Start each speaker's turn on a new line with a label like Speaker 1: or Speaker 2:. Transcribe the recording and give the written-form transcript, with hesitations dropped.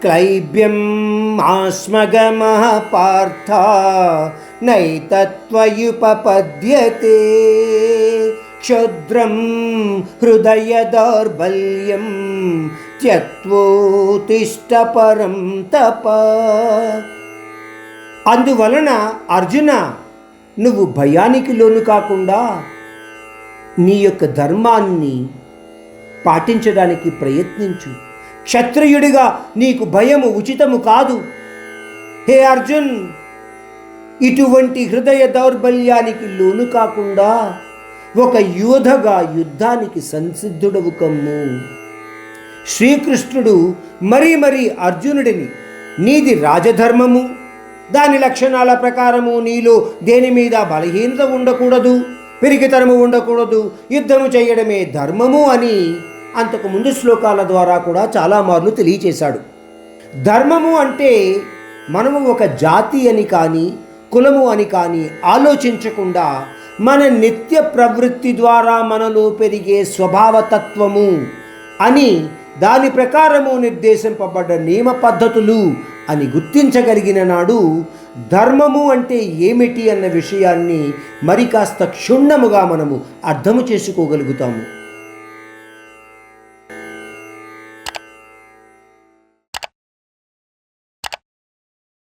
Speaker 1: క్లైబ్యం ఆస్మగమః పార్థ నైతత్వయుపపద్యతే క్షుద్రం హృదయ దౌర్బల్యం త్యక్త్వోత్తిష్ట పరం తప. అందువలన అర్జున, నువ్వు భయానికి లోను కాకుండా నీ యొక్క ధర్మాన్ని పాటించడానికి ప్రయత్నించు. క్షత్రియుడిగా నీకు భయము ఉచితము కాదు. హే అర్జున్, ఇటువంటి హృదయ దౌర్బల్యానికి లోను కాకుండా ఒక యోధగా యుద్ధానికి సంసిద్ధుడవు కమ్ము. శ్రీకృష్ణుడు మరీ అర్జునుడిని, నీది రాజధర్మము, దాని లక్షణాల ప్రకారము నీలో దేని మీద బలహీనత ఉండకూడదు, పిరికితనము ఉండకూడదు, యుద్ధము చేయడమే ధర్మము అని అంతకు ముందు శ్లోకాల ద్వారా కూడా చాలా మార్లు తెలియచేశాడు. ధర్మము అంటే మనము ఒక జాతి అని కానీ కులము అని కానీ ఆలోచించకుండా మన నిత్య ప్రవృత్తి ద్వారా మనలో పెరిగే స్వభావతత్వము అని, దాని ప్రకారము నిర్దేశింపబడ్డ నియమ పద్ధతులు అని గుర్తించగలిగిన నాడు ధర్మము అంటే ఏమిటి అన్న విషయాన్ని మరి కాస్త క్షుణ్ణముగా మనము అర్థము చేసుకోగలుగుతాము.